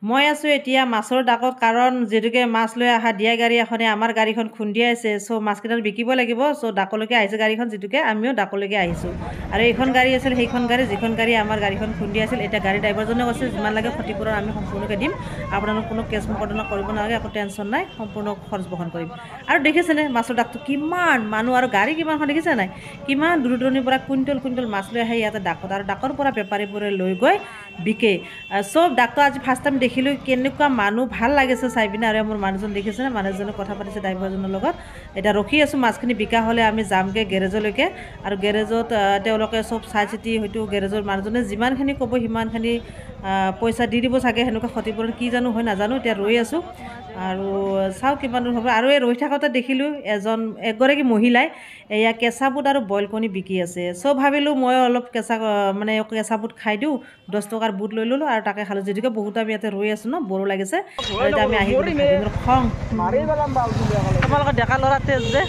মই আছোঁ এতিয়া মাছৰ ডাকত, কাৰণ যিহেতুকে মাছ লৈ অহা দিয়া গাড়ী এখনে আমাৰ গাড়ীখন খুন্দিয়াইছে। চ' মাছকেইটা বিকিব লাগিব। চ' ডাকলৈকে আহিছে গাড়ীখন, যিটোকে আমিও ডাকলৈকে আহিছোঁ। আৰু এইখন গাড়ী আছিল সেইখন গাড়ী, যিখন গাড়ী আমাৰ গাড়ীখন খুন্দিয়াইছিল। এতিয়া গাড়ী ড্ৰাইভাৰজনে কৈছে যিমান লাগে ক্ষতিপূৰণ আমি সম্পূৰ্ণকৈ দিম, আপোনালোক কোনো কেছ মকদ্দমা কৰিব নালাগে, একো টেনশ্যন নাই, সম্পূৰ্ণ খৰচ বহন কৰিম। আৰু দেখিছেনে মাছৰ ডাকটো কিমান মানুহ আৰু গাড়ী কিমানখন দেখিছে নাই, কিমান দূৰ দূৰণিৰ পৰা কুইণ্টল কুইণ্টল মাছ লৈ আহে ইয়াতে ডাকত, আৰু ডাকৰ পৰা বেপাৰীবোৰে লৈ গৈ বিকে। চব ডাকটো আজি ফাৰ্ষ্ট টাইম দেখিলোঁ, কেনেকুৱা মানুহ, ভাল লাগিছে চাই পিনে। আৰু মোৰ মানুহজন দেখিছেনে, মানুহজনে কথা পাতিছে ড্ৰাইভাৰজনৰ লগত। এতিয়া ৰখি আছোঁ, মাছখিনি বিকা হ'লে আমি যামগৈ গেৰেজলৈকে। আৰু গেৰেজত তেওঁলোকে চব চাই চিতি, হয়তো গেৰেজৰ মানুহজনে যিমানখিনি ক'ব সিমানখিনি পইচা দি দিব চাগে, সেনেকুৱা ক্ষতিপূৰণ কি জানো হয় নাজানো। এতিয়া ৰৈ আছোঁ আৰু চাওঁ কিমান দূৰ হ'ব। আৰু এই ৰৈ থাকোঁতে দেখিলোঁ এগৰাকী মহিলাই এয়া কেঁচা বুট আৰু বইল কণী বিকি আছে। চ' ভাবিলোঁ মই অলপ কেঁচা বুট খাই দিওঁ, 10 টকাৰ বুট লৈ ল'লোঁ আৰু তাকে খালোঁ। যিহেতুকে বহুত আমি ইয়াতে ৰৈ আছোঁ ন, বড়ো লাগিছে। এতিয়া আমি আহি গ'লোঁ, খং তোমালোকৰ ডেকা ল'ৰা তেজ যে।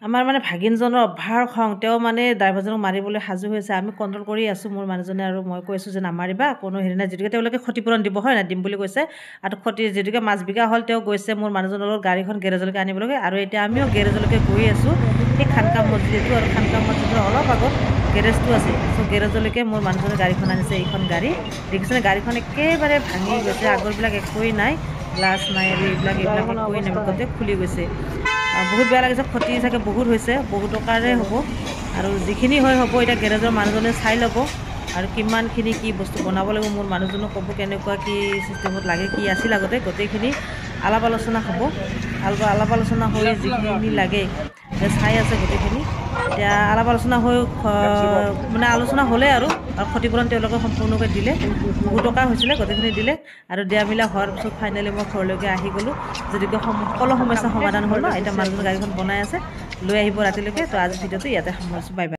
আমাৰ মানে ভাগিনজনৰ অভাৰ খং, তেওঁ মানে ড্ৰাইভাৰজনক মাৰিবলৈ সাজু হৈছে। আমি কণ্ট্ৰল কৰি আছোঁ, মোৰ মানুহজনে আৰু মই কৈ আছোঁ যে নামাৰিবা, কোনো হেৰি নাই, যিহেতুকে তেওঁলোকে ক্ষতিপূৰণ দিব হয় নাই, দিম বুলি কৈছে। আৰু যিহেতুকে মাছ বিকা হ'ল, তেওঁ গৈছে মোৰ মানুহজনৰ লগত গাড়ীখন গেৰেজলৈকে আনিবলৈকে। আৰু এতিয়া আমিও গেৰেজলৈকে গৈ আছোঁ, সেই খানকাম মছজিদটো, আৰু খানকাম মছজিদৰ অলপ আগত গেৰেজটো আছে। চ' গেৰেজলৈকে মোৰ মানুহজনে গাড়ীখন আনিছে, এইখন গাড়ী দেখিছেনে, গাড়ীখন একেবাৰে ভাঙি গৈছে, আগৰবিলাক একোৱেই নাই, গ্লাছ নাই আৰু এইবিলাক একোৱেই নাই, গোটেই খুলি গৈছে। বহুত বেয়া লাগিছে, ক্ষতি চাগে বহুত হৈছে, বহুত টকাৰে হ'ব। আৰু যিখিনি হয় হ'ব, এতিয়া গেৰেজৰ মানুহজনে চাই ল'ব আৰু কিমানখিনি কি বস্তু বনাব লাগিব, মোৰ মানুহজনক ক'ব কেনেকুৱা কি চিষ্টেমত লাগে, কি আছিল আগতে, গোটেইখিনি আলাপ আলোচনা হ'ব। আলাপ আলোচনা হৈ যিখিনি লাগে চাই আছে গোটেইখিনি। এতিয়া আলাপ আলোচনা হৈ আলোচনা হ'লে আৰু ক্ষতিপূৰণ তেওঁলোকে সম্পূৰ্ণকৈ দিলে, বহুত টকা হৈছিলে, গোটেইখিনি দিলে। আৰু দিয়া মিলা হোৱাৰ পিছত ফাইনেলি মই ঘৰলৈকে আহি গ'লোঁ, যদিকে সকলো সমস্যা সমাধান হ'ল ন। এতিয়া মানুহজনে গাড়ীখন বনাই আছে, লৈ আহিব ৰাতিলৈকে। তো আজি ভিডিঅ'টো ইয়াতে সামৰিছোঁ, বাই বাই।